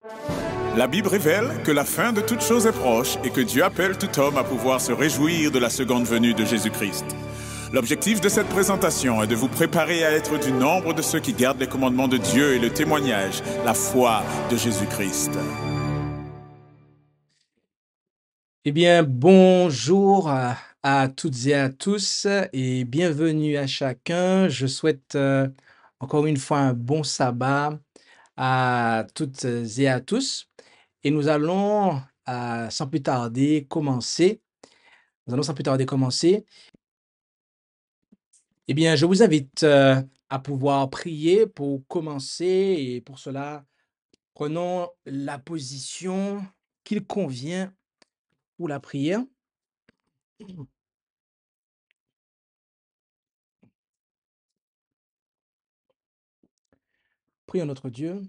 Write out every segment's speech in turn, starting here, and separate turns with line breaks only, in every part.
La Bible révèle que la fin de toute chose est proche et que Dieu appelle tout homme à pouvoir se réjouir de la seconde venue de Jésus-Christ. L'objectif de cette présentation est de vous préparer à être du nombre de ceux qui gardent les commandements de Dieu et le témoignage, la foi de Jésus-Christ.
Eh bien, bonjour à toutes et à tous et bienvenue à chacun. Je souhaite encore une fois un bon sabbat à toutes et à tous. Et nous allons sans plus tarder commencer. Nous allons sans plus tarder commencer. Eh bien, je vous invite à pouvoir prier pour commencer et pour cela, prenons la position qu'il convient pour la prière. Prions notre Dieu.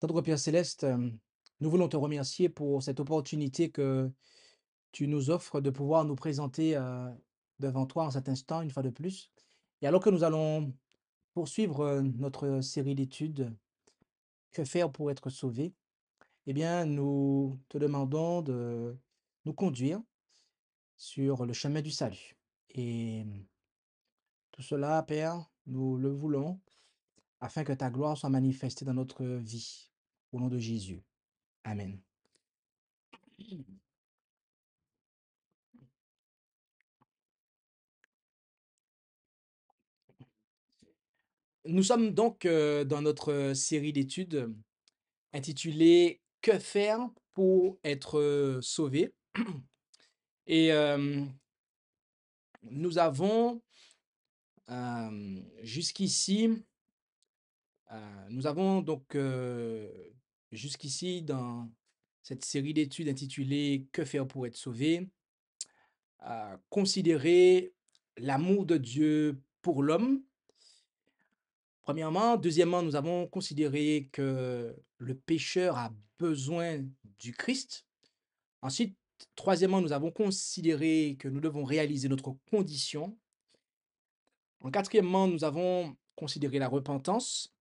Notre Père céleste, nous voulons te remercier pour cette opportunité que tu nous offres de pouvoir nous présenter devant toi en cet instant, une fois de plus. Et alors que nous allons poursuivre notre série d'études, que faire pour être sauvé, eh bien, nous te demandons de nous conduire sur le chemin du salut. Et tout cela, Père, nous le voulons afin que ta gloire soit manifestée dans notre vie. Au nom de Jésus. Amen. Nous sommes donc dans notre série d'études intitulée Que faire pour être sauvé? Et nous avons jusqu'ici, nous avons donc jusqu'ici dans cette série d'études intitulée Que faire pour être sauvé? Considéré l'amour de Dieu pour l'homme. Premièrement. Deuxièmement, nous avons considéré que le pécheur a besoin du Christ. Ensuite, troisièmement, nous avons considéré que nous devons réaliser notre condition. En quatrièmement, nous avons considéré la repentance.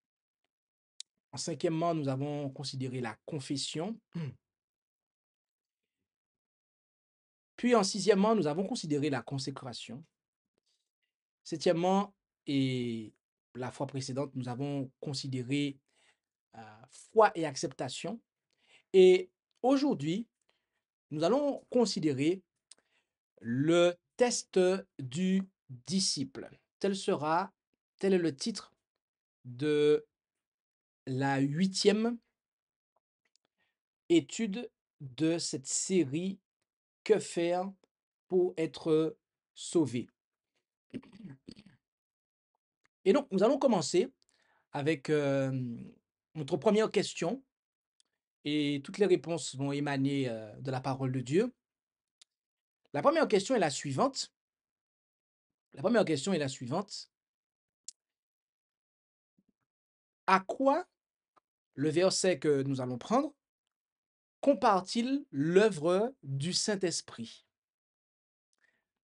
En cinquièmement, nous avons considéré la confession. Puis en sixièmement, nous avons considéré la consécration. Septièmement, et la fois précédente, nous avons considéré foi et acceptation. Et aujourd'hui, nous allons considérer le test du disciple. Tel est le titre de la 8e étude de cette série Que faire pour être sauvé? Et donc, nous allons commencer avec notre première question et toutes les réponses vont émaner de la parole de Dieu. La première question est la suivante. À quoi le verset que nous allons prendre compare-t-il l'œuvre du Saint-Esprit?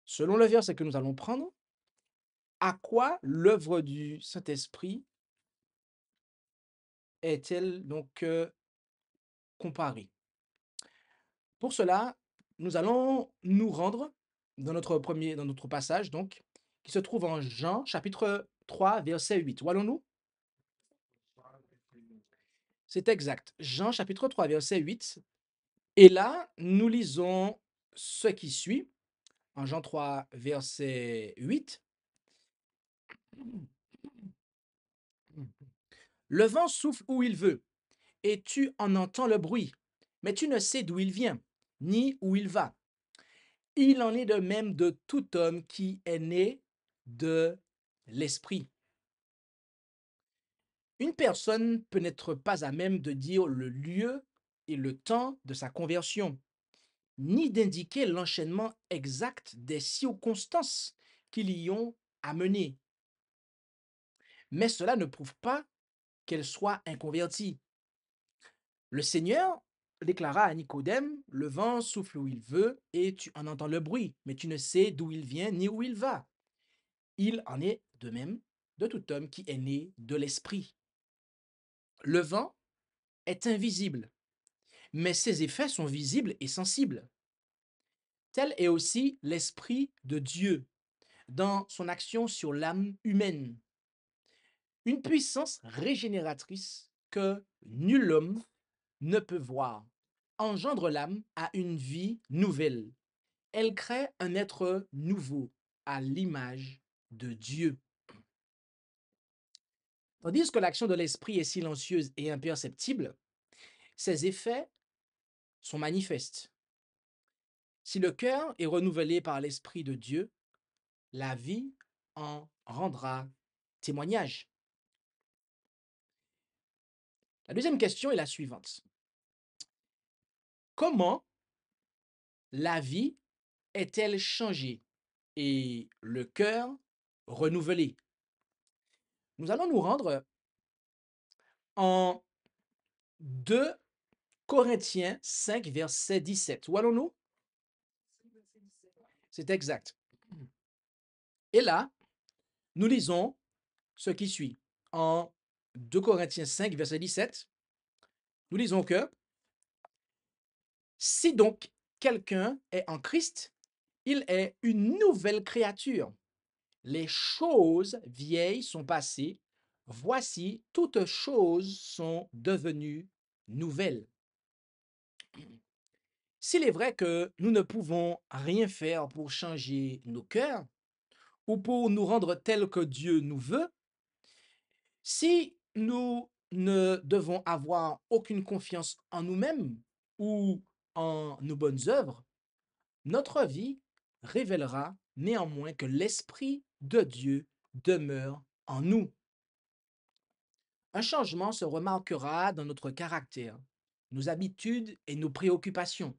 Selon le verset que nous allons prendre, à quoi l'œuvre du Saint-Esprit est-elle donc comparée? Pour cela, nous allons nous rendre dans notre passage, donc, qui se trouve en Jean, chapitre 3, verset 8. Où allons-nous? C'est exact. Jean, chapitre 3, verset 8. Et là, nous lisons ce qui suit, en Jean 3, verset 8. Le vent souffle où il veut, et tu en entends le bruit, mais tu ne sais d'où il vient, ni où il va. Il en est de même de tout homme qui est né de l'Esprit. Une personne peut n'être pas à même de dire le lieu et le temps de sa conversion, ni d'indiquer l'enchaînement exact des circonstances qui l'y ont amené. Mais cela ne prouve pas qu'elle soit inconvertie. Le Seigneur déclara à Nicodème, le vent souffle où il veut et tu en entends le bruit, mais tu ne sais d'où il vient ni où il va. Il en est de même de tout homme qui est né de l'Esprit. Le vent est invisible, mais ses effets sont visibles et sensibles. Tel est aussi l'Esprit de Dieu dans son action sur l'âme humaine. Une puissance régénératrice que nul homme ne peut voir engendre l'âme à une vie nouvelle. Elle crée un être nouveau à l'image de Dieu. Tandis que l'action de l'esprit est silencieuse et imperceptible, ses effets sont manifestes. Si le cœur est renouvelé par l'Esprit de Dieu, la vie en rendra témoignage. La deuxième question est la suivante. Comment la vie est-elle changée et le cœur renouvelé? Nous allons nous rendre en 2 Corinthiens 5, verset 17. Où allons-nous? C'est exact. Et là, nous lisons ce qui suit. En 2 Corinthiens 5, verset 17, nous lisons que si donc quelqu'un est en Christ, il est une nouvelle créature. Les choses vieilles sont passées. Voici, toutes choses sont devenues nouvelles. S'il est vrai que nous ne pouvons rien faire pour changer nos cœurs ou pour nous rendre tels que Dieu nous veut, si nous ne devons avoir aucune confiance en nous-mêmes ou en nos bonnes œuvres, notre vie révélera néanmoins que l'Esprit de Dieu demeure en nous. Un changement se remarquera dans notre caractère, nos habitudes et nos préoccupations.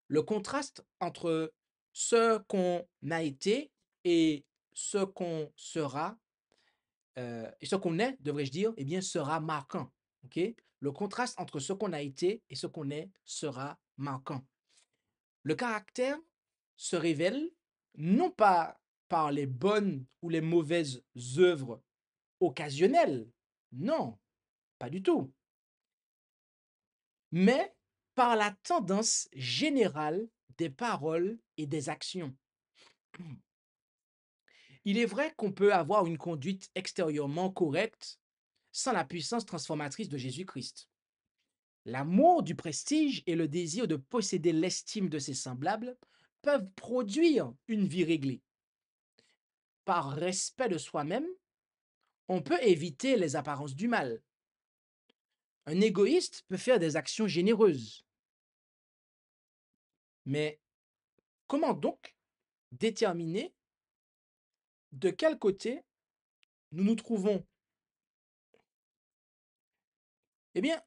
Le contraste entre ce qu'on a été et ce qu'on sera, et ce qu'on est, devrais-je dire, eh bien, sera marquant. Ok? Le contraste entre ce qu'on a été et ce qu'on est sera marquant. Le caractère se révèle non pas par les bonnes ou les mauvaises œuvres occasionnelles, non, pas du tout, mais par la tendance générale des paroles et des actions. Il est vrai qu'on peut avoir une conduite extérieurement correcte sans la puissance transformatrice de Jésus-Christ. L'amour du prestige et le désir de posséder l'estime de ses semblables peuvent produire une vie réglée. Par respect de soi-même, on peut éviter les apparences du mal. Un égoïste peut faire des actions généreuses. Mais comment donc déterminer de quel côté nous nous trouvons? Eh bien,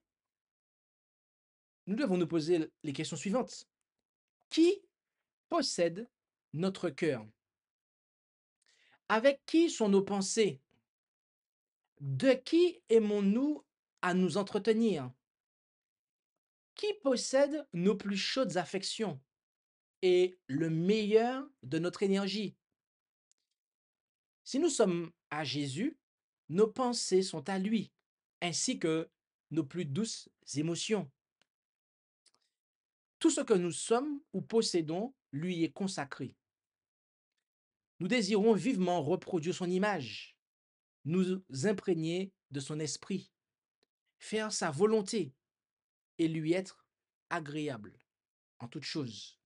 nous devons nous poser les questions suivantes. Qui possède notre cœur? Avec qui sont nos pensées? De qui aimons-nous à nous entretenir? Qui possède nos plus chaudes affections et le meilleur de notre énergie? Si nous sommes à Jésus, nos pensées sont à lui, ainsi que nos plus douces émotions. Tout ce que nous sommes ou possédons lui est consacré. Nous désirons vivement reproduire son image, nous imprégner de son esprit, faire sa volonté et lui être agréable en toutes choses.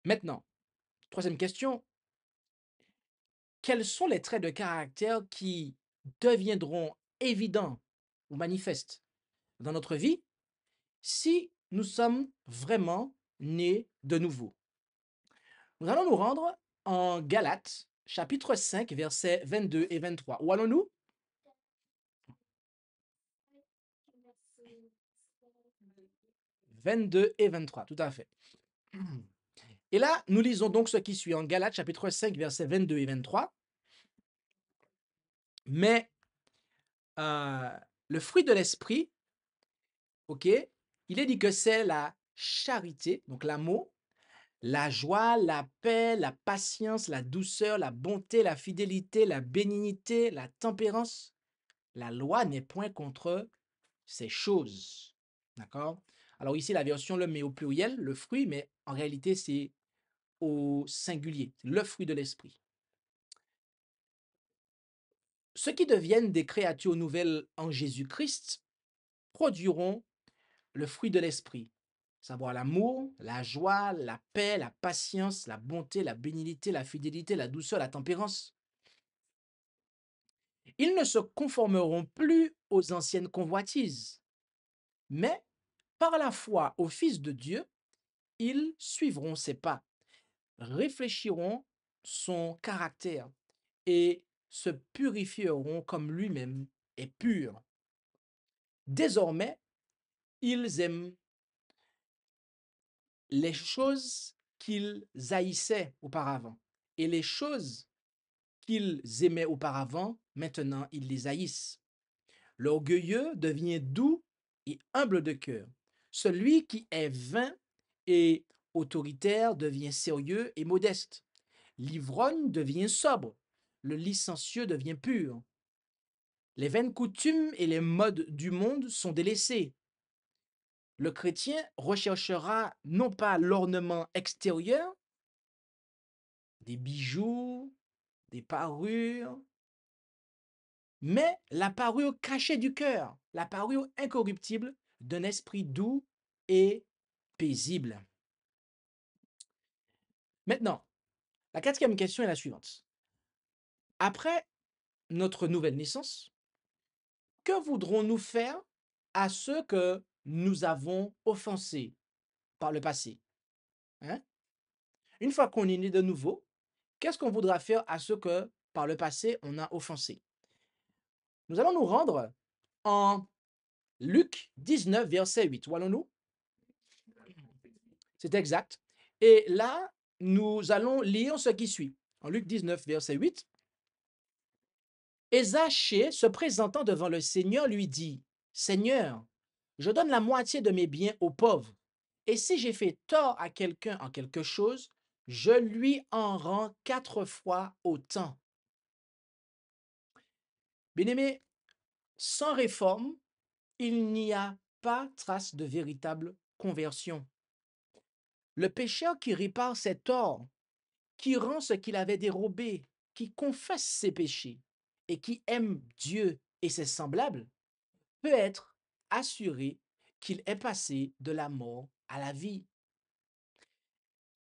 Maintenant, troisième question, quels sont les traits de caractère qui deviendront évidents ou manifestes dans notre vie si nous sommes vraiment nés de nouveau? Nous allons nous rendre en Galates, chapitre 5, versets 22 et 23. Où allons-nous? 22 et 23, tout à fait. Et là, nous lisons donc ce qui suit en Galates, chapitre 5, versets 22 et 23. Mais le fruit de l'esprit, ok, il est dit que c'est la charité, donc l'amour, la joie, la paix, la patience, la douceur, la bonté, la fidélité, la bénignité, la tempérance. La loi n'est point contre ces choses. D'accord? Alors ici, la version le met au pluriel, le fruit, mais en réalité, c'est au singulier, le fruit de l'esprit. Ceux qui deviennent des créatures nouvelles en Jésus-Christ produiront le fruit de l'esprit, savoir l'amour, la joie, la paix, la patience, la bonté, la bénignité, la fidélité, la douceur, la tempérance. Ils ne se conformeront plus aux anciennes convoitises, mais par la foi au Fils de Dieu, ils suivront ses pas, réfléchiront son caractère et se purifieront comme lui-même est pur. Désormais, ils aiment les choses qu'ils haïssaient auparavant et les choses qu'ils aimaient auparavant, maintenant ils les haïssent. L'orgueilleux devient doux et humble de cœur. Celui qui est vain et autoritaire devient sérieux et modeste. L'ivrogne devient sobre. Le licencieux devient pur. Les vaines coutumes et les modes du monde sont délaissés. Le chrétien recherchera non pas l'ornement extérieur, des bijoux, des parures, mais la parure cachée du cœur, la parure incorruptible d'un esprit doux et paisible. Maintenant, la quatrième question est la suivante. Après notre nouvelle naissance, que voudrons-nous faire à ceux que nous avons offensés par le passé? Hein? Une fois qu'on est né de nouveau, qu'est-ce qu'on voudra faire à ceux que par le passé on a offensés? Nous allons nous rendre en Luc 19, verset 8. Où allons-nous? C'est exact. Et là, nous allons lire ce qui suit. En Luc 19, verset 8. Et Zachée, se présentant devant le Seigneur, lui dit, Seigneur, je donne la moitié de mes biens aux pauvres. Et si j'ai fait tort à quelqu'un en quelque chose, je lui en rends 4 fois autant. Bien-aimé, sans réforme, il n'y a pas trace de véritable conversion. Le pécheur qui répare ses torts, qui rend ce qu'il avait dérobé, qui confesse ses péchés et qui aime Dieu et ses semblables, peut être assuré qu'il est passé de la mort à la vie.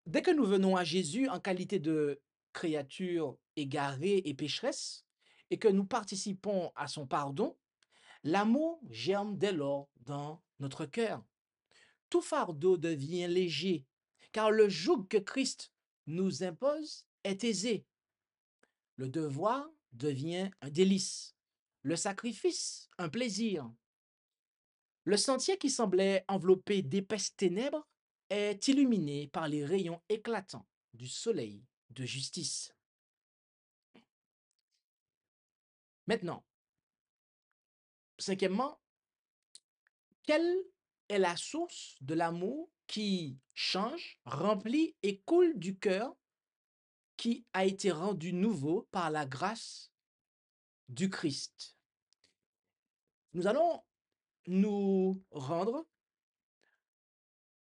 Dès que nous venons à Jésus en qualité de créature égarée et pécheresse, et que nous participons à son pardon, l'amour germe dès lors dans notre cœur. Tout fardeau devient léger, car le joug que Christ nous impose est aisé. Le devoir devient un délice, le sacrifice un plaisir. Le sentier qui semblait enveloppé d'épaisses ténèbres est illuminé par les rayons éclatants du soleil de justice. Maintenant, cinquièmement, quelle est la source de l'amour qui change, remplit et coule du cœur qui a été rendu nouveau par la grâce du Christ? Nous allons nous rendre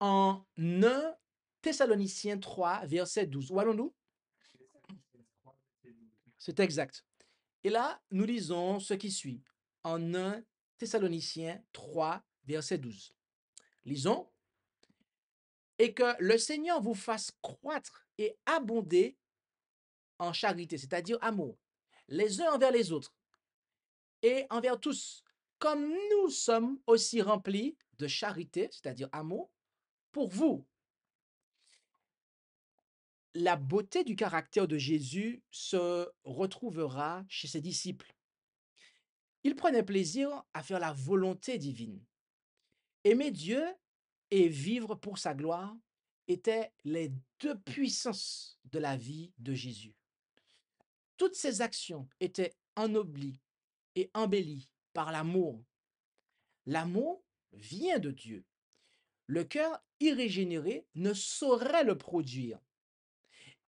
en 1 Thessaloniciens 3, verset 12. Où allons-nous? C'est exact. Et là, nous lisons ce qui suit en 1 Thessaloniciens 3, verset 12. Lisons. Et que le Seigneur vous fasse croître et abonder en charité, c'est-à-dire amour, les uns envers les autres et envers tous, comme nous sommes aussi remplis de charité, c'est-à-dire amour, pour vous. La beauté du caractère de Jésus se retrouvera chez ses disciples. Il prenait plaisir à faire la volonté divine. Aimer Dieu et vivre pour sa gloire étaient les deux puissances de la vie de Jésus. Toutes ses actions étaient ennoblies et embellies par l'amour. L'amour vient de Dieu. Le cœur irrégénéré ne saurait le produire.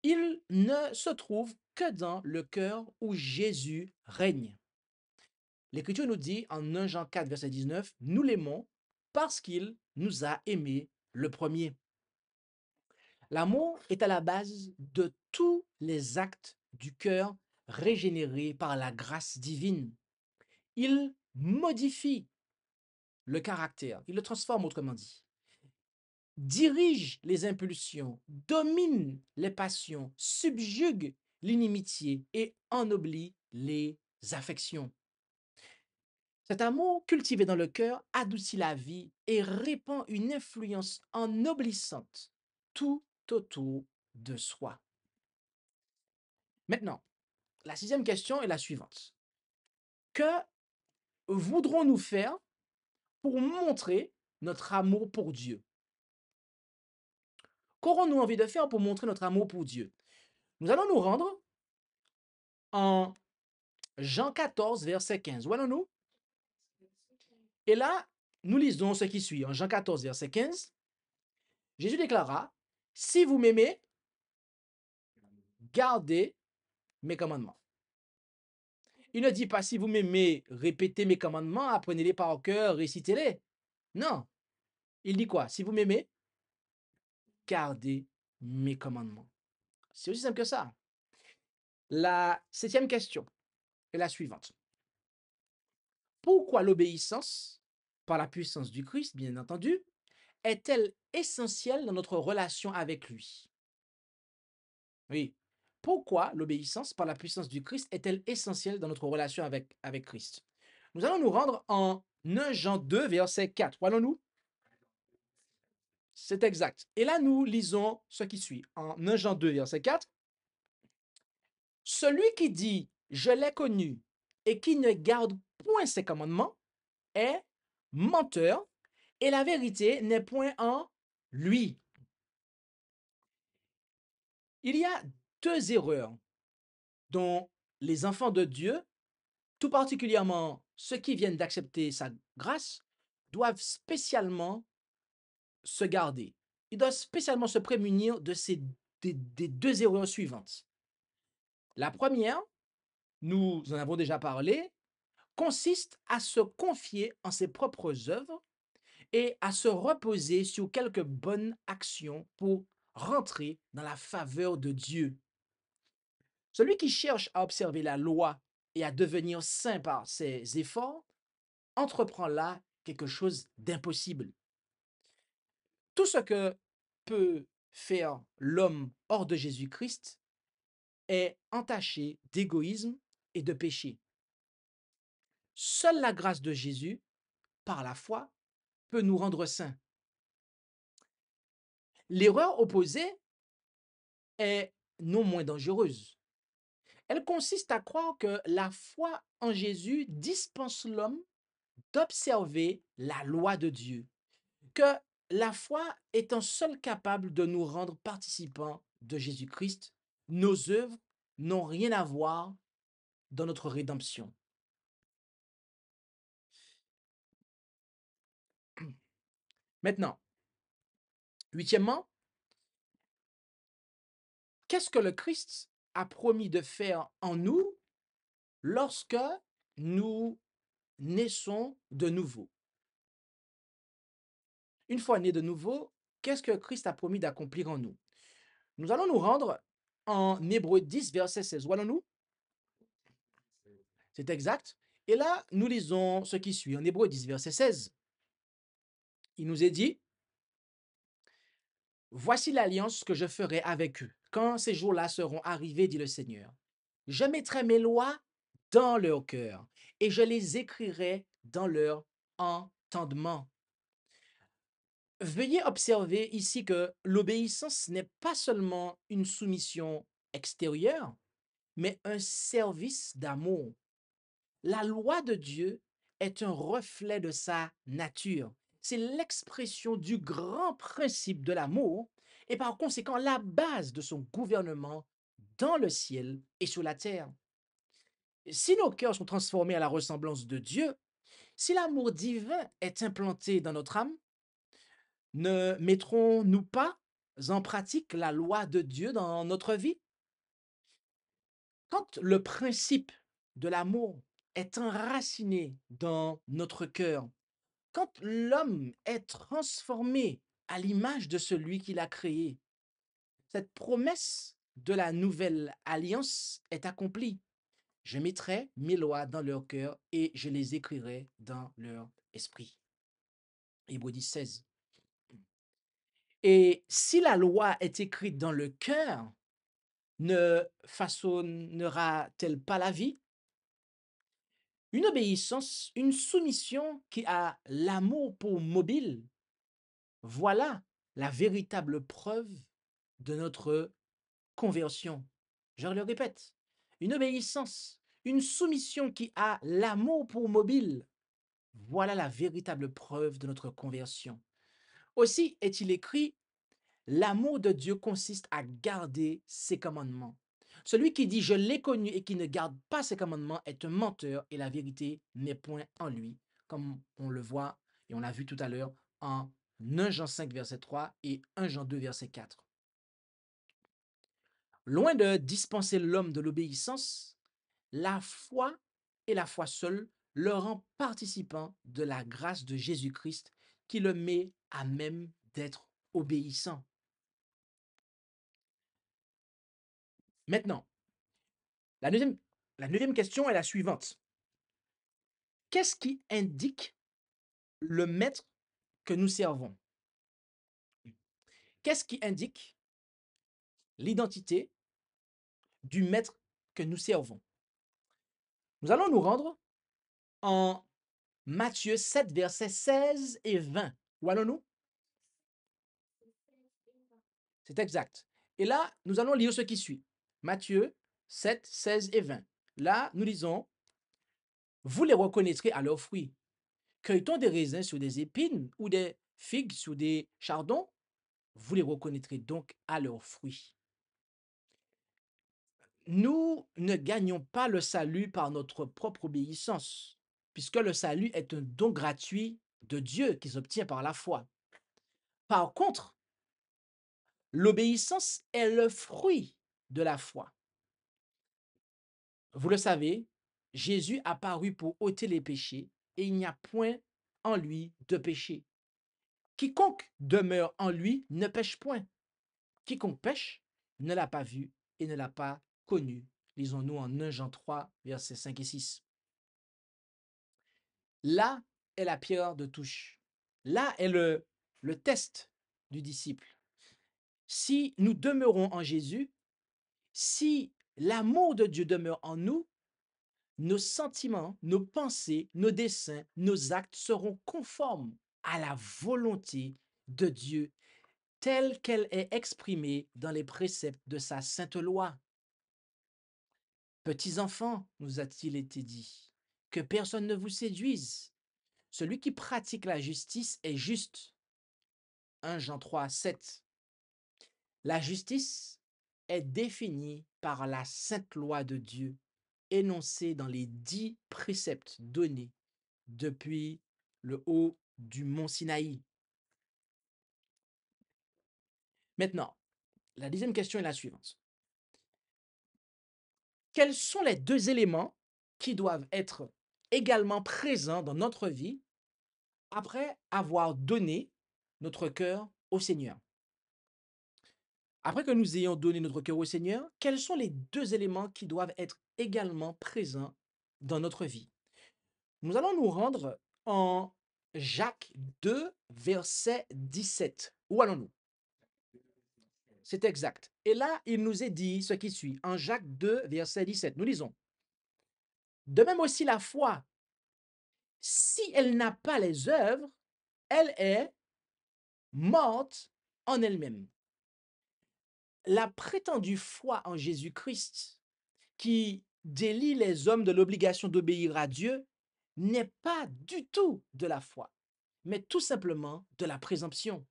Il ne se trouve que dans le cœur où Jésus règne. L'Écriture nous dit en 1 Jean 4, verset 19, nous l'aimons parce qu'il nous a aimés le premier. L'amour est à la base de tous les actes du cœur régénéré par la grâce divine. Il modifie le caractère, il le transforme autrement dit, dirige les impulsions, domine les passions, subjugue l'inimitié et ennoblit les affections. Cet amour cultivé dans le cœur adoucit la vie et répand une influence ennoblissante tout autour de soi. Maintenant, la 6e question est la suivante. Que voudrons-nous faire pour montrer notre amour pour Dieu? Qu'aurons-nous envie de faire pour montrer notre amour pour Dieu? Nous allons nous rendre en Jean 14, verset 15. Où allons-nous? Et là, nous lisons ce qui suit. En Jean 14, verset 15, Jésus déclara, « Si vous m'aimez, gardez mes commandements. » Il ne dit pas, si vous m'aimez, répétez mes commandements, apprenez-les par cœur, récitez-les. Non. Il dit quoi? Si vous m'aimez, gardez mes commandements. C'est aussi simple que ça. La 7e question est la suivante. Pourquoi l'obéissance, par la puissance du Christ, bien entendu, est-elle essentielle dans notre relation avec lui? Oui. Pourquoi l'obéissance, par la puissance du Christ, est-elle essentielle dans notre relation avec Christ? Nous allons nous rendre en 1 Jean 2, verset 4. Où allons-nous? C'est exact. Et là, nous lisons ce qui suit. En 1 Jean 2, verset 4. Celui qui dit « Je l'ai connu » et qui ne garde point ses commandements est menteur et la vérité n'est point en lui. Il y a 2 erreurs dont les enfants de Dieu, tout particulièrement ceux qui viennent d'accepter sa grâce, doivent spécialement se garder. Ils doivent spécialement se prémunir de des 2 erreurs suivantes. La première, nous en avons déjà parlé, consiste à se confier en ses propres œuvres et à se reposer sur quelques bonnes actions pour rentrer dans la faveur de Dieu. Celui qui cherche à observer la loi et à devenir saint par ses efforts entreprend là quelque chose d'impossible. Tout ce que peut faire l'homme hors de Jésus-Christ est entaché d'égoïsme et de péché. Seule la grâce de Jésus, par la foi, peut nous rendre saints. L'erreur opposée est non moins dangereuse. Elle consiste à croire que la foi en Jésus dispense l'homme d'observer la loi de Dieu, que la foi étant seule capable de nous rendre participants de Jésus-Christ, nos œuvres n'ont rien à voir dans notre rédemption. Maintenant, 8e, qu'est-ce que le Christ a promis de faire en nous lorsque nous naissons de nouveau? Une fois nés de nouveau, qu'est-ce que Christ a promis d'accomplir en nous? Nous allons nous rendre en Hébreux 10, verset 16. Où allons-nous? C'est exact. Et là, nous lisons ce qui suit. En Hébreux 10, verset 16, il nous est dit, « Voici l'alliance que je ferai avec eux, quand ces jours-là seront arrivés, dit le Seigneur. Je mettrai mes lois dans leur cœur et je les écrirai dans leur entendement. » Veuillez observer ici que l'obéissance n'est pas seulement une soumission extérieure, mais un service d'amour. La loi de Dieu est un reflet de sa nature. C'est l'expression du grand principe de l'amour et par conséquent la base de son gouvernement dans le ciel et sur la terre. Si nos cœurs sont transformés à la ressemblance de Dieu, si l'amour divin est implanté dans notre âme, Ne mettrons-nous pas en pratique la loi de Dieu dans notre vie? Quand le principe de l'amour est enraciné dans notre cœur, quand l'homme est transformé à l'image de celui qu'il a créé, cette promesse de la nouvelle alliance est accomplie. Je mettrai mes lois dans leur cœur et je les écrirai dans leur esprit. Hébreux 10, 16. Et si la loi est écrite dans le cœur, ne façonnera-t-elle pas la vie? Une obéissance, une soumission qui a l'amour pour mobile, voilà la véritable preuve de notre conversion. Je le répète, une obéissance, une soumission qui a l'amour pour mobile, voilà la véritable preuve de notre conversion. Aussi est-il écrit, l'amour de Dieu consiste à garder ses commandements. Celui qui dit je l'ai connu et qui ne garde pas ses commandements est un menteur et la vérité n'est point en lui, comme on le voit et on l'a vu tout à l'heure en 1 Jean 5, verset 3 et 1 Jean 2, verset 4. Loin de dispenser l'homme de l'obéissance, la foi et la foi seule le rend participant de la grâce de Jésus-Christ qui le met à même d'être obéissant. Maintenant, la deuxième question est la suivante. Qu'est-ce qui indique le maître que nous servons? Qu'est-ce qui indique l'identité du maître que nous servons? Nous allons nous rendre en Matthieu 7, versets 16 et 20. Où allons-nous? C'est exact. Et là, nous allons lire ce qui suit. Matthieu 7, 16 et 20. Là, nous lisons, vous les reconnaîtrez à leurs fruits. Cueille-t-on des raisins sur des épines ou des figues sur des chardons? Vous les reconnaîtrez donc à leurs fruits. Nous ne gagnons pas le salut par notre propre obéissance, puisque le salut est un don gratuit de Dieu qui s'obtient par la foi. Par contre, l'obéissance est le fruit de la foi. Vous le savez, Jésus apparut pour ôter les péchés et il n'y a point en lui de péché. Quiconque demeure en lui ne pêche point. Quiconque pêche ne l'a pas vu et ne l'a pas connu. Lisons-nous en 1 Jean 3, versets 5 et 6. Là est la pierre de touche. Là est le test du disciple. Si nous demeurons en Jésus, si l'amour de Dieu demeure en nous, nos sentiments, nos pensées, nos desseins, nos actes seront conformes à la volonté de Dieu telle qu'elle est exprimée dans les préceptes de sa sainte loi. Petits enfants, nous a-t-il été dit, que personne ne vous séduise. Celui qui pratique la justice est juste. 1 Jean 3, 7. La justice est définie par la sainte loi de Dieu, énoncée dans les 10 préceptes donnés depuis le haut du mont Sinaï. Maintenant, la deuxième question est la suivante. Quels sont les deux éléments qui doivent être également présents dans notre vie après avoir donné notre cœur au Seigneur? Après que nous ayons donné notre cœur au Seigneur, quels sont les deux éléments qui doivent être également présents dans notre vie? Nous allons nous rendre en Jacques 2, verset 17. Où allons-nous? C'est exact. Et là, il nous est dit ce qui suit. En Jacques 2, verset 17, nous lisons. De même aussi la foi, si elle n'a pas les œuvres, elle est morte en elle-même. La prétendue foi en Jésus-Christ qui délie les hommes de l'obligation d'obéir à Dieu n'est pas du tout de la foi, mais tout simplement de la présomption.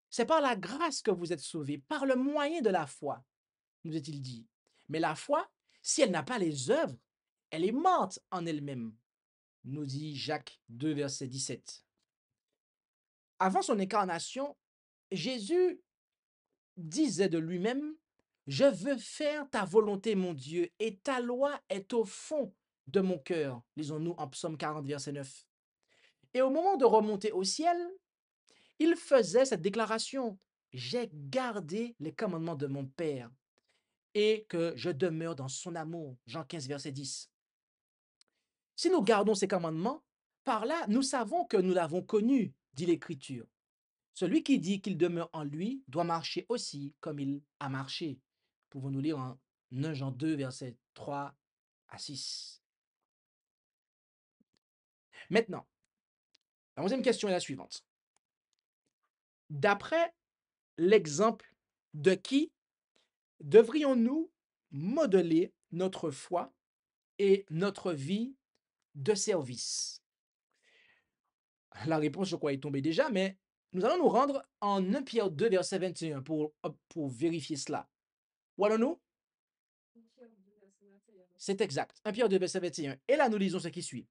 C'est par la grâce que vous êtes sauvés, par le moyen de la foi, nous est-il dit. Mais la foi, si elle n'a pas les œuvres, elle est morte en elle-même, nous dit Jacques 2, verset 17. Avant son incarnation, Jésus disait de lui-même, je veux faire ta volonté, mon Dieu, et ta loi est au fond de mon cœur. Lisons-nous en Psaume 40, verset 9. Et au moment de remonter au ciel, il faisait cette déclaration, j'ai gardé les commandements de mon Père et que je demeure dans son amour. Jean 15, verset 10. Si nous gardons ces commandements, par là, nous savons que nous l'avons connu, dit l'Écriture. Celui qui dit qu'il demeure en lui doit marcher aussi comme il a marché. Pouvons-nous lire en 1 Jean 2, versets 3 à 6. Maintenant, la 11e question est la suivante. D'après l'exemple de qui devrions-nous modeler notre foi et notre vie de service? La réponse, je crois, est tombée déjà, mais nous allons nous rendre en 1 Pierre 2, verset 21 pour vérifier cela. Où allons-nous? C'est exact. 1 Pierre 2, verset 21. Et là, nous lisons ce qui suit.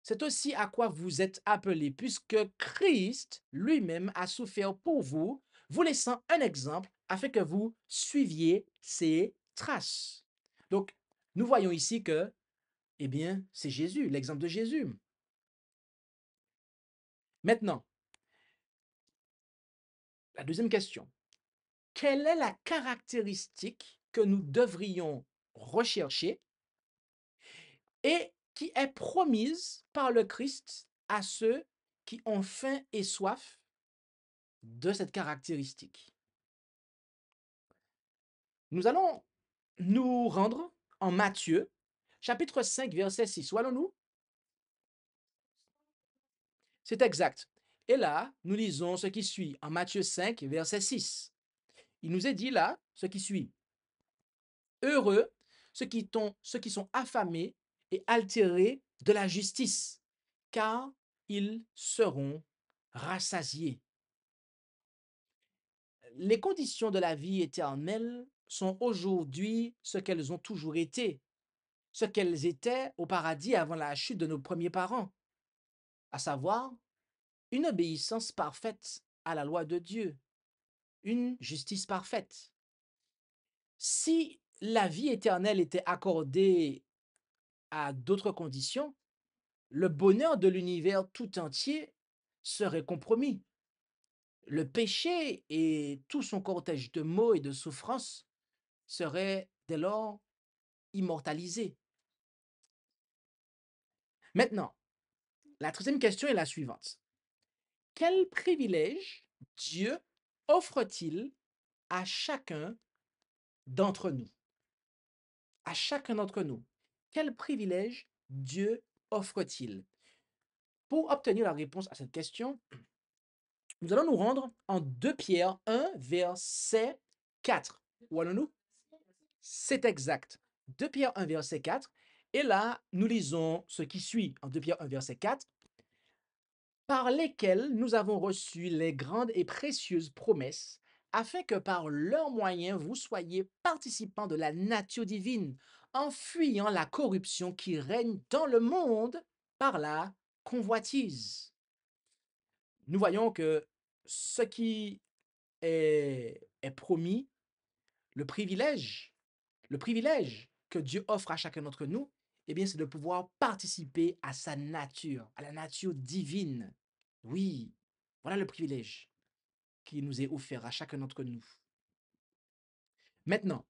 C'est aussi à quoi vous êtes appelés, puisque Christ lui-même a souffert pour vous, vous laissant un exemple afin que vous suiviez ses traces. Donc, nous voyons ici que, eh bien, c'est Jésus, l'exemple de Jésus. Maintenant, la deuxième question. Quelle est la caractéristique que nous devrions rechercher et qui est promise par le Christ à ceux qui ont faim et soif de cette caractéristique? Nous allons nous rendre en Matthieu, chapitre 5, verset 6. Où allons-nous? C'est exact. Et là, nous lisons ce qui suit en Matthieu 5, verset 6. Il nous est dit là ce qui suit. Heureux ceux qui sont affamés et altérés de la justice, car ils seront rassasiés. Les conditions de la vie éternelle sont aujourd'hui ce qu'elles ont toujours été, ce qu'elles étaient au paradis avant la chute de nos premiers parents, à savoir une obéissance parfaite à la loi de Dieu, une justice parfaite. Si la vie éternelle était accordée à d'autres conditions, le bonheur de l'univers tout entier serait compromis. Le péché et tout son cortège de maux et de souffrances seraient dès lors immortalisés. Maintenant, la troisième question est la suivante. Quel privilège Dieu offre-t-il à chacun d'entre nous? À chacun d'entre nous. Quel privilège Dieu offre-t-il? Pour obtenir la réponse à cette question, nous allons nous rendre en 2 Pierre 1, verset 4. Où allons-nous? C'est exact. 2 Pierre 1, verset 4. Et là, nous lisons ce qui suit en 2 Pierre 1, verset 4. Par lesquels nous avons reçu les grandes et précieuses promesses, afin que par leurs moyens vous soyez participants de la nature divine, en fuyant la corruption qui règne dans le monde par la convoitise. Nous voyons que ce qui est promis, le privilège que Dieu offre à chacun d'entre nous, eh bien, c'est de pouvoir participer à sa nature, à la nature divine. Oui, voilà le privilège qui nous est offert à chacun d'entre nous. Maintenant,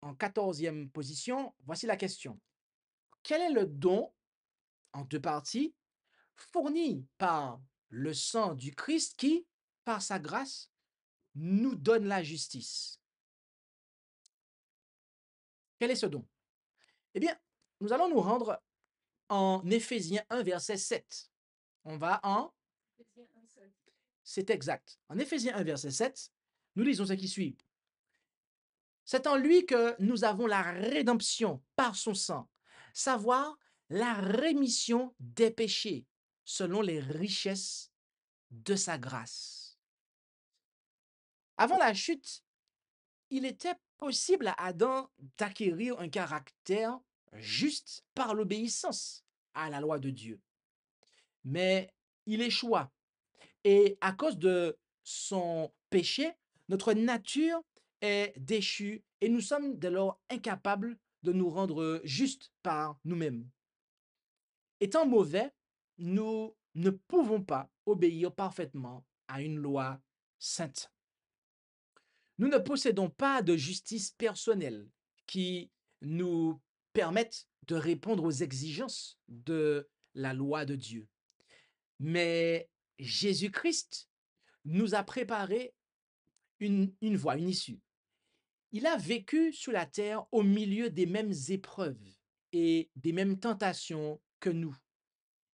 en 14e position, voici la question. Quel est le don, en deux parties, fourni par le sang du Christ qui, par sa grâce, nous donne la justice? Quel est ce don? Eh bien, nous allons nous rendre en Éphésiens 1, verset 7. On va en... C'est exact. En Éphésiens 1, verset 7, nous lisons ce qui suit. C'est en lui que nous avons la rédemption par son sang, savoir la rémission des péchés selon les richesses de sa grâce. Avant la chute, il était possible à Adam d'acquérir un caractère juste par l'obéissance à la loi de Dieu. Mais il échoua. Et à cause de son péché, notre nature est déchue et nous sommes dès lors incapables de nous rendre justes par nous-mêmes. Étant mauvais, nous ne pouvons pas obéir parfaitement à une loi sainte. Nous ne possédons pas de justice personnelle qui nous permette de répondre aux exigences de la loi de Dieu. Mais Jésus-Christ nous a préparé une voie, une issue. Il a vécu sur la terre au milieu des mêmes épreuves et des mêmes tentations que nous.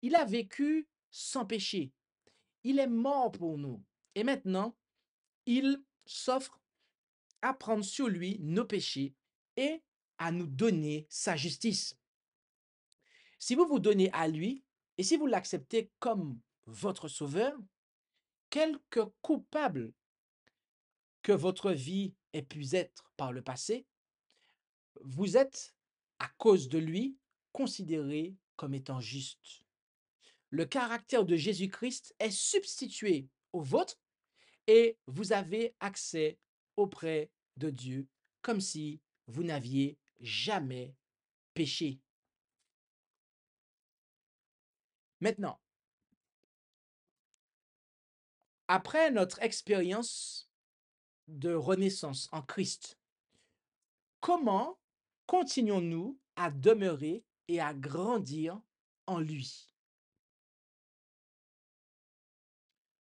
Il a vécu sans péché. Il est mort pour nous. Et maintenant, il s'offre à prendre sur lui nos péchés et à nous donner sa justice. Si vous vous donnez à lui et si vous l'acceptez comme votre sauveur, quelque coupable que votre vie ait pu être par le passé, vous êtes, à cause de lui, considéré comme étant juste. Le caractère de Jésus-Christ est substitué au vôtre et vous avez accès auprès de Dieu comme si vous n'aviez jamais péché. Maintenant, après notre expérience de renaissance en Christ, comment continuons-nous à demeurer et à grandir en lui?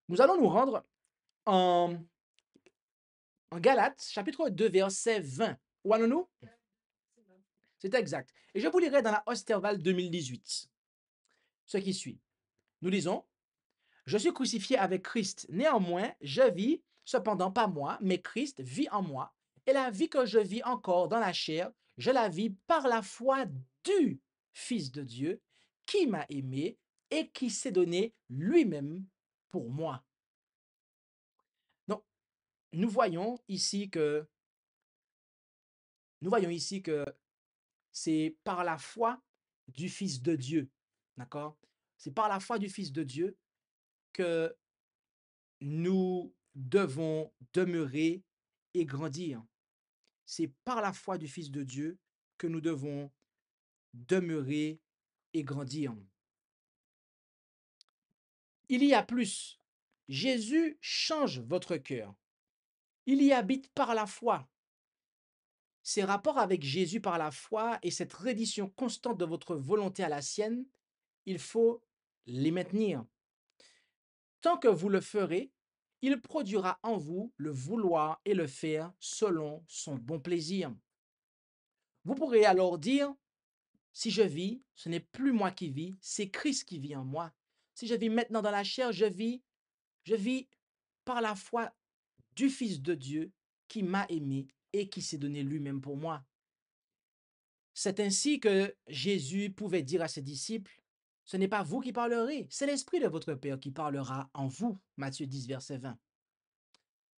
Nous allons nous rendre en, en Galates, chapitre 2, verset 20. Où allons-nous? C'est exact. Et je vous lirai dans la Osterval 2018 ce qui suit. Nous lisons: Je suis crucifié avec Christ. Néanmoins, je vis, cependant pas moi, mais Christ vit en moi. Et la vie que je vis encore dans la chair, je la vis par la foi du Fils de Dieu qui m'a aimé et qui s'est donné lui-même pour moi. Donc, nous voyons ici que, nous voyons ici que c'est par la foi du Fils de Dieu. D'accord? C'est par la foi du Fils de Dieu que nous devons demeurer et grandir. C'est par la foi du Fils de Dieu que nous devons demeurer et grandir. Il y a plus. Jésus change votre cœur. Il y habite par la foi. Ces rapports avec Jésus par la foi et cette reddition constante de votre volonté à la sienne, il faut les maintenir. Tant que vous le ferez, il produira en vous le vouloir et le faire selon son bon plaisir. Vous pourrez alors dire: si je vis, ce n'est plus moi qui vis, c'est Christ qui vit en moi. Si je vis maintenant dans la chair, je vis par la foi du Fils de Dieu qui m'a aimé et qui s'est donné lui-même pour moi. C'est ainsi que Jésus pouvait dire à ses disciples: ce n'est pas vous qui parlerez, c'est l'Esprit de votre Père qui parlera en vous. Matthieu 10, verset 20.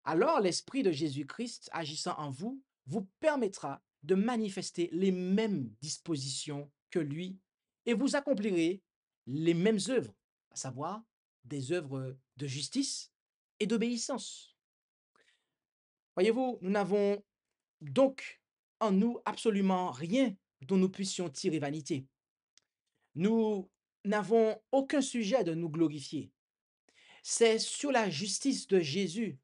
Alors l'Esprit de Jésus-Christ agissant en vous vous permettra de manifester les mêmes dispositions que lui et vous accomplirez les mêmes œuvres, à savoir des œuvres de justice et d'obéissance. Voyez-vous, nous n'avons donc en nous absolument rien dont nous puissions tirer vanité. Nous n'avons aucun sujet de nous glorifier. C'est sur la justice de Jésus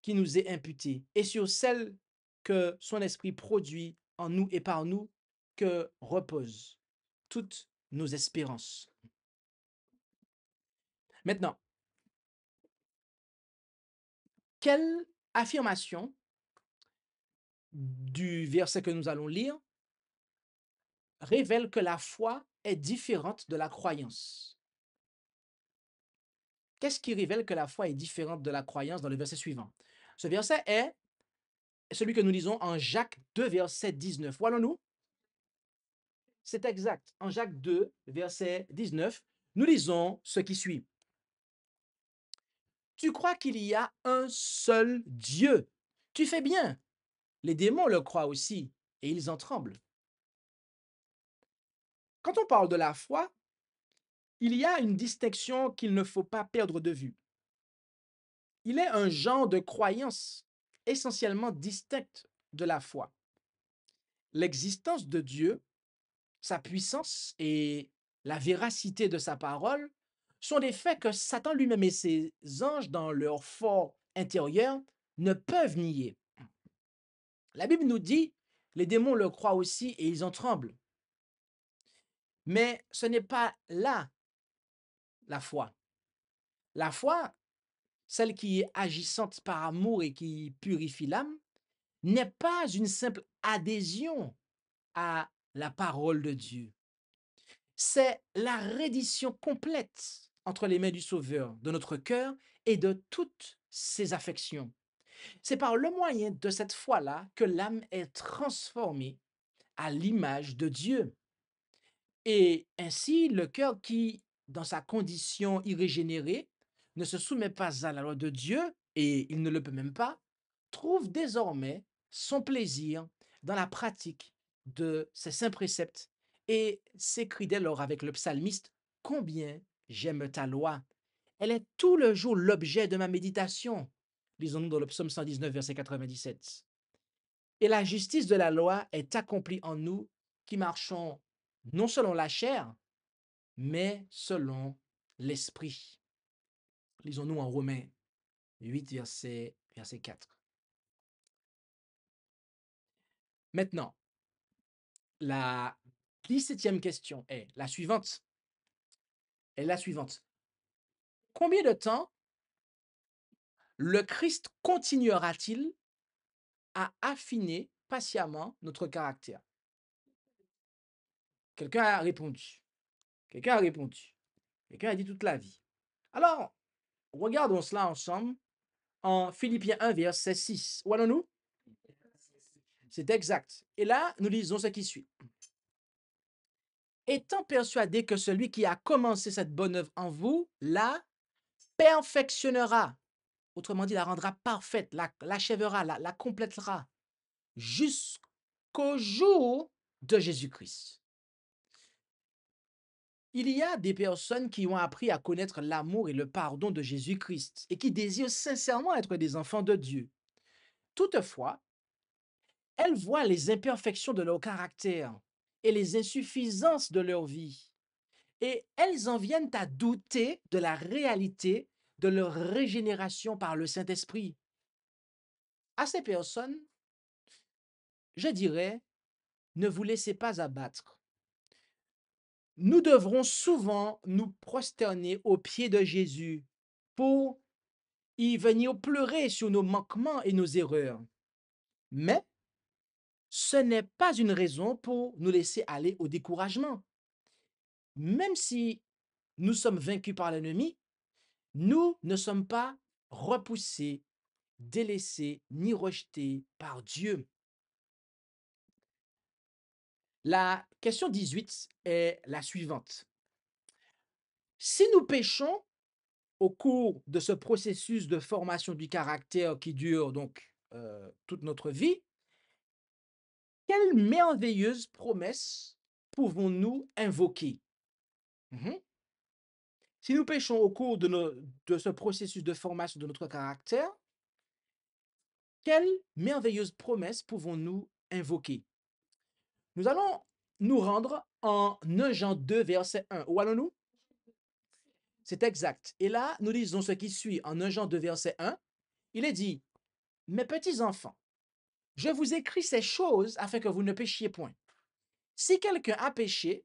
qui nous est imputée et sur celle que son esprit produit en nous et par nous que reposent toutes nos espérances. Maintenant, quelle affirmation du verset que nous allons lire révèle que la foi est différente de la croyance? Qu'est-ce qui révèle que la foi est différente de la croyance dans le verset suivant? Ce verset est celui que nous lisons en Jacques 2, verset 19. Où allons-nous? C'est exact. En Jacques 2, verset 19, nous lisons ce qui suit. Tu crois qu'il y a un seul Dieu. Tu fais bien. Les démons le croient aussi et ils en tremblent. Quand on parle de la foi, il y a une distinction qu'il ne faut pas perdre de vue. Il est un genre de croyance essentiellement distincte de la foi. L'existence de Dieu, sa puissance et la véracité de sa parole sont des faits que Satan lui-même et ses anges, dans leur fort intérieur, ne peuvent nier. La Bible nous dit, les démons le croient aussi et ils en tremblent. Mais ce n'est pas là la foi. La foi, celle qui est agissante par amour et qui purifie l'âme, n'est pas une simple adhésion à la parole de Dieu. C'est la reddition complète entre les mains du Sauveur de notre cœur et de toutes ses affections. C'est par le moyen de cette foi-là que l'âme est transformée à l'image de Dieu. Et ainsi, le cœur qui, dans sa condition irrégénérée, ne se soumet pas à la loi de Dieu, et il ne le peut même pas, trouve désormais son plaisir dans la pratique de ses saints préceptes et s'écrie dès lors avec le psalmiste, combien j'aime ta loi. Elle est tout le jour l'objet de ma méditation. Lisons-nous dans le psaume 119, verset 97. Et la justice de la loi est accomplie en nous qui marchons non selon la chair, mais selon l'esprit. Lisons-nous en Romains 8, verset 4. Maintenant, la 17e question est la suivante. Combien de temps le Christ continuera-t-il à affiner patiemment notre caractère? Quelqu'un a répondu. Quelqu'un a répondu. Quelqu'un a dit toute la vie. Alors, regardons cela ensemble en Philippiens 1, verset 6. Où allons-nous? C'est exact. Et là, nous lisons ce qui suit. Étant persuadé que celui qui a commencé cette bonne œuvre en vous, la perfectionnera. Autrement dit, la rendra parfaite, l'achèvera, la complétera jusqu'au jour de Jésus-Christ. Il y a des personnes qui ont appris à connaître l'amour et le pardon de Jésus-Christ et qui désirent sincèrement être des enfants de Dieu. Toutefois, elles voient les imperfections de leur caractère et les insuffisances de leur vie. Et elles en viennent à douter de la réalité de leur régénération par le Saint-Esprit. À ces personnes, je dirais, ne vous laissez pas abattre. Nous devrons souvent nous prosterner aux pieds de Jésus pour y venir pleurer sur nos manquements et nos erreurs. Mais ce n'est pas une raison pour nous laisser aller au découragement. Même si nous sommes vaincus par l'ennemi, nous ne sommes pas repoussés, délaissés ni rejetés par Dieu. La question 18 est la suivante. Si nous péchons au cours de ce processus de formation du caractère qui dure donc toute notre vie, quelle merveilleuse promesse pouvons-nous invoquer? Si nous péchons au cours de ce processus de formation de notre caractère, quelle merveilleuse promesse pouvons-nous invoquer? Nous allons nous rendre en 1 Jean 2, verset 1. Où allons-nous? C'est exact. Et là, nous lisons ce qui suit en 1 Jean 2, verset 1. Il est dit, mes petits enfants, je vous écris ces choses afin que vous ne péchiez point. Si quelqu'un a péché,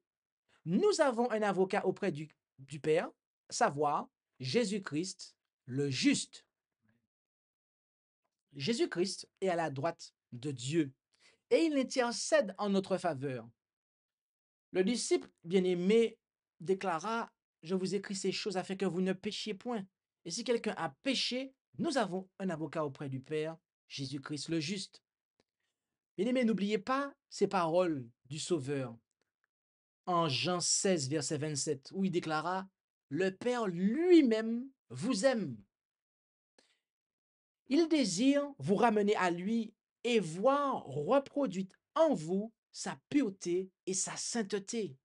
nous avons un avocat auprès du Père, savoir Jésus-Christ, le juste. Jésus-Christ est à la droite de Dieu et il intercède en notre faveur. Le disciple bien-aimé déclara, je vous écris ces choses afin que vous ne péchiez point. Et si quelqu'un a péché, nous avons un avocat auprès du Père, Jésus-Christ le juste. Bien-aimé, n'oubliez pas ces paroles du Sauveur en Jean 16, verset 27, où il déclara, le Père lui-même vous aime. Il désire vous ramener à lui et voir reproduite en vous sa pureté et sa sainteté.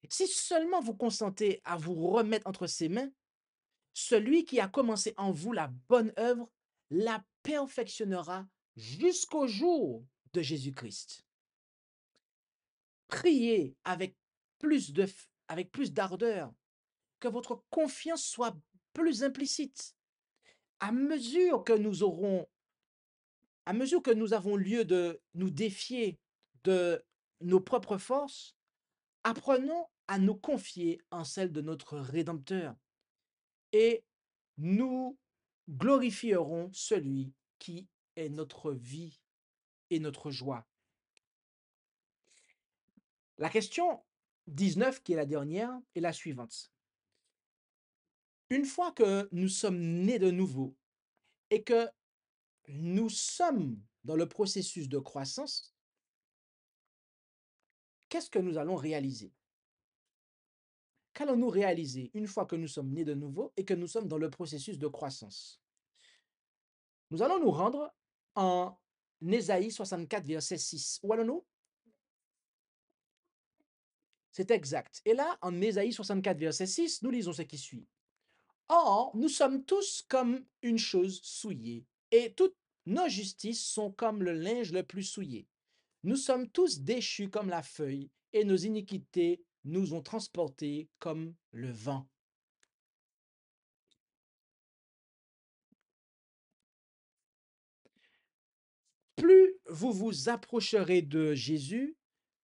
Si seulement vous consentez à vous remettre entre ses mains, celui qui a commencé en vous la bonne œuvre la perfectionnera jusqu'au jour de Jésus-Christ. Priez avec plus d'ardeur, que votre confiance soit plus implicite. À mesure que nous aurons, à mesure que nous avons lieu de nous défier de nos propres forces, apprenons à nous confier en celle de notre Rédempteur et nous glorifierons celui qui est notre vie et notre joie. La question 19, qui est la dernière, est la suivante. Une fois que nous sommes nés de nouveau et que nous sommes dans le processus de croissance, qu'est-ce que nous allons réaliser? Qu'allons-nous réaliser une fois que nous sommes nés de nouveau et que nous sommes dans le processus de croissance? Nous allons nous rendre en Ésaïe 64, verset 6. Où allons-nous? C'est exact. Et là, en Ésaïe 64, verset 6, nous lisons ce qui suit. Or, nous sommes tous comme une chose souillée, et toutes nos justices sont comme le linge le plus souillé. Nous sommes tous déchus comme la feuille, et nos iniquités nous ont transportés comme le vent. Plus vous vous approcherez de Jésus,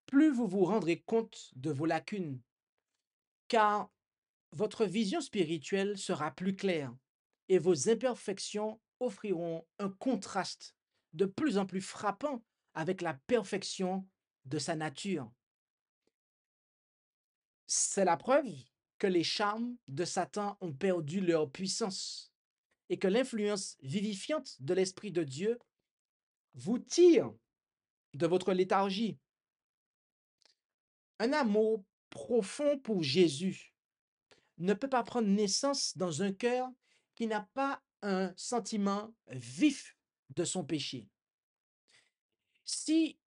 plus vous vous rendrez compte de vos lacunes, car votre vision spirituelle sera plus claire et vos imperfections offriront un contraste de plus en plus frappant avec la perfection de sa nature. C'est la preuve que les charmes de Satan ont perdu leur puissance et que l'influence vivifiante de l'Esprit de Dieu vous tire de votre léthargie. Un amour profond pour Jésus ne peut pas prendre naissance dans un cœur qui n'a pas un sentiment vif de son péché. Si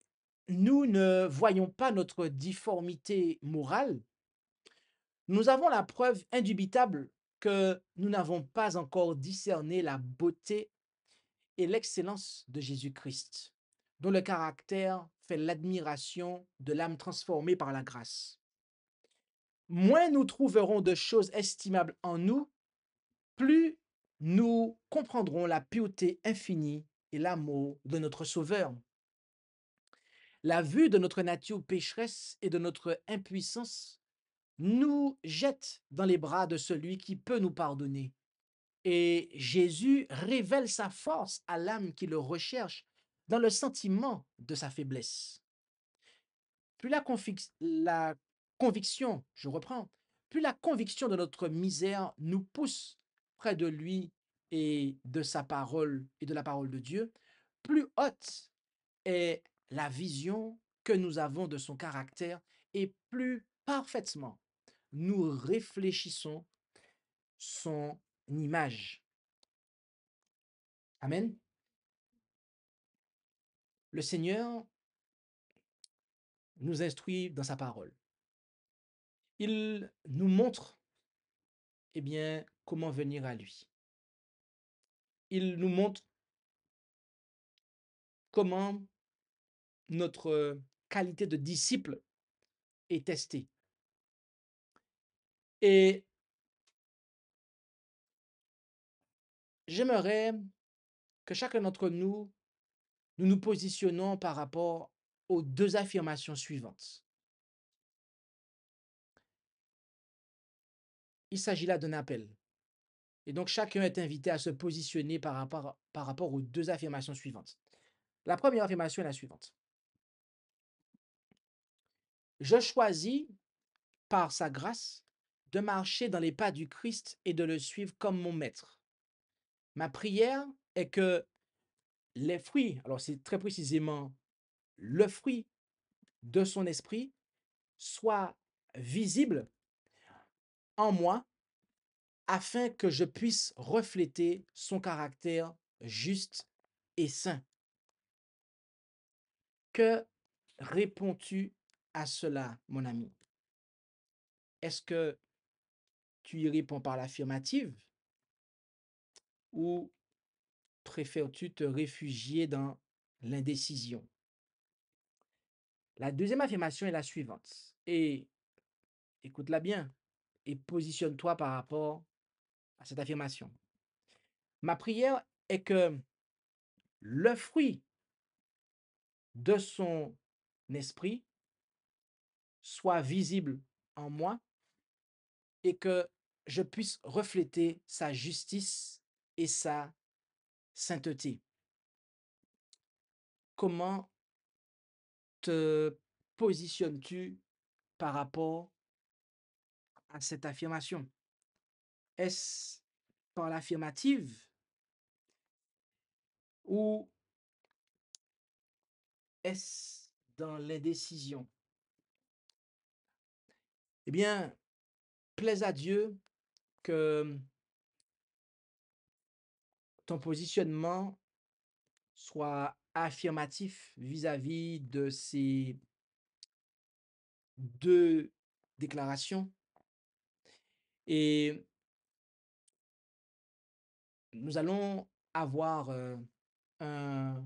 nous ne voyons pas notre difformité morale, nous avons la preuve indubitable que nous n'avons pas encore discerné la beauté et l'excellence de Jésus-Christ, dont le caractère fait l'admiration de l'âme transformée par la grâce. Moins nous trouverons de choses estimables en nous, plus nous comprendrons la pureté infinie et l'amour de notre Sauveur. La vue de notre nature pécheresse et de notre impuissance nous jette dans les bras de celui qui peut nous pardonner. Et Jésus révèle sa force à l'âme qui le recherche dans le sentiment de sa faiblesse. Plus la conviction, je reprends, plus la conviction de notre misère nous pousse près de lui et de sa parole et de la parole de Dieu, plus haute est la vision que nous avons de son caractère et plus parfaitement nous réfléchissons son image. Amen. Le Seigneur nous instruit dans sa parole. Il nous montre, eh bien, comment venir à lui. Il nous montre comment notre qualité de disciple est testée. Et j'aimerais que chacun d'entre nous, nous nous positionnons par rapport aux deux affirmations suivantes. Il s'agit là d'un appel. Et donc, chacun est invité à se positionner par rapport aux deux affirmations suivantes. La première affirmation est la suivante. Je choisis, par sa grâce, de marcher dans les pas du Christ et de le suivre comme mon maître. Ma prière est que les fruits, alors c'est très précisément le fruit de son esprit, soient visibles en moi afin que je puisse refléter son caractère juste et saint. Que réponds-tu à cela, mon ami? Est-ce que tu y réponds par l'affirmative ou préfères-tu te réfugier dans l'indécision? La deuxième affirmation est la suivante et écoute-la bien et positionne-toi par rapport à cette affirmation. Ma prière est que le fruit de son esprit soit visible en moi et que je puisse refléter sa justice et sa sainteté. Comment te positionnes-tu par rapport à cette affirmation? Est-ce par l'affirmative ou est-ce dans l'indécision? Eh bien, plaise à Dieu que ton positionnement soit affirmatif vis-à-vis de ces 2 déclarations et nous allons avoir, un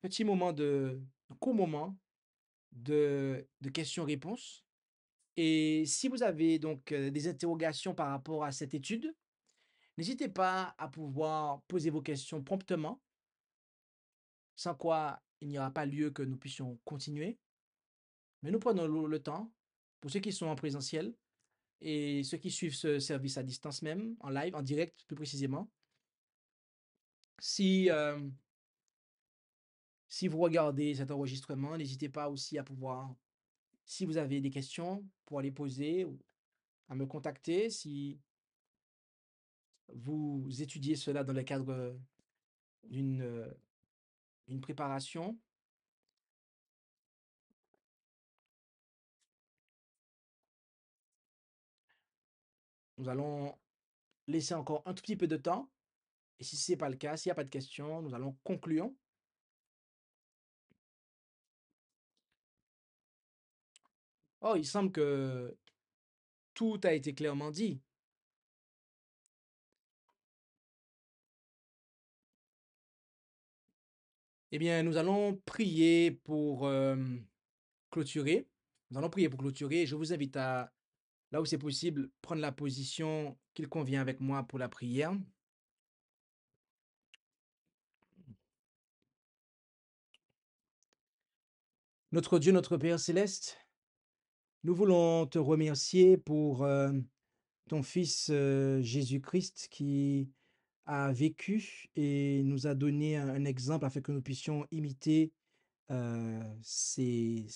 petit moment un court moment de questions-réponses et si vous avez donc, des interrogations par rapport à cette étude, n'hésitez pas à pouvoir poser vos questions promptement, sans quoi il n'y aura pas lieu que nous puissions continuer. Mais nous prenons le temps, pour ceux qui sont en présentiel et ceux qui suivent ce service à distance même, en live, en direct plus précisément. Si, si vous regardez cet enregistrement, n'hésitez pas aussi à pouvoir, si vous avez des questions, pour les poser ou à me contacter. Si vous étudiez cela dans le cadre d'une, une préparation. Nous allons laisser encore un tout petit peu de temps et si ce n'est pas le cas, s'il n'y a pas de questions, nous allons conclure. Oh, il semble que tout a été clairement dit. Eh bien, nous allons prier pour, clôturer. Nous allons prier pour clôturer et je vous invite à, là où c'est possible, prendre la position qu'il convient avec moi pour la prière. Notre Dieu, notre Père céleste, nous voulons te remercier pour, ton fils, Jésus-Christ qui a vécu et nous a donné un exemple afin que nous puissions imiter, ses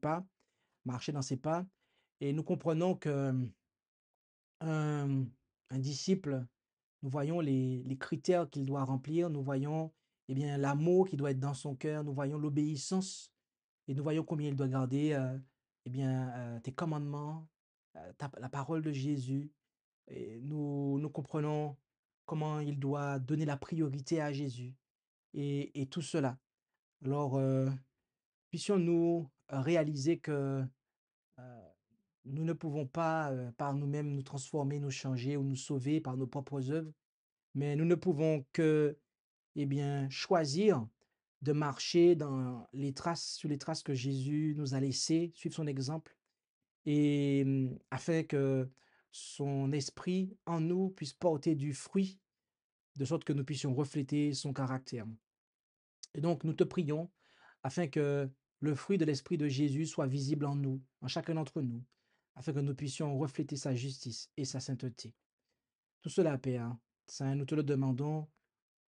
pas, marcher dans ses pas et nous comprenons que, un un disciple, nous voyons les critères qu'il doit remplir, nous voyons, eh bien, l'amour qui doit être dans son cœur, nous voyons l'obéissance et nous voyons combien il doit garder, eh bien, tes commandements, ta la parole de Jésus et nous comprenons comment il doit donner la priorité à Jésus et tout cela. Alors, puissions-nous réaliser que, heu, nous ne pouvons pas, par nous-mêmes nous transformer, nous changer ou nous sauver par nos propres œuvres, mais nous ne pouvons que, eh bien, choisir de marcher dans les traces sur les traces que Jésus nous a laissées, suivre son exemple et afin que son esprit en nous puisse porter du fruit, de sorte que nous puissions refléter son caractère. Et donc nous te prions afin que le fruit de l'esprit de Jésus soit visible en nous, en chacun d'entre nous, afin que nous puissions refléter sa justice et sa sainteté. Tout cela, Père Saint, nous te le demandons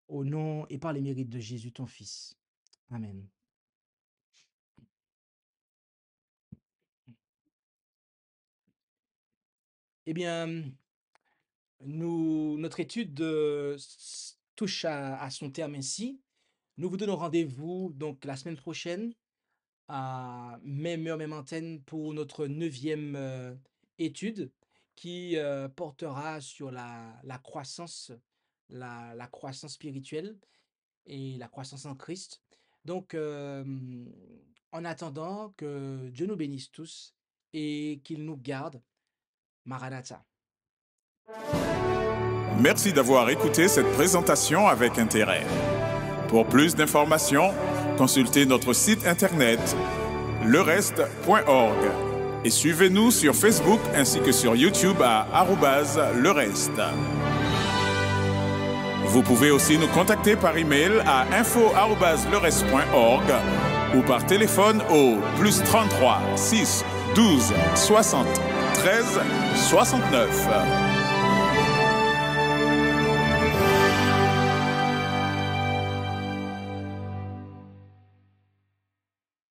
au nom et par les mérites de Jésus, ton Fils. Amen. Eh bien, notre étude touche à son terme ainsi. Nous vous donnons rendez-vous donc la semaine prochaine à même heure, même antenne pour notre neuvième étude qui portera sur la croissance, la croissance spirituelle et la croissance en Christ. Donc, en attendant, que Dieu nous bénisse tous et qu'il nous garde. Maranatha.
Merci d'avoir écouté cette présentation avec intérêt. Pour plus d'informations, consultez notre site internet lereste.org et suivez-nous sur Facebook ainsi que sur YouTube à @lereste. Vous pouvez aussi nous contacter par email à info@lereste.org ou par téléphone au +33 6 12 60 13 69.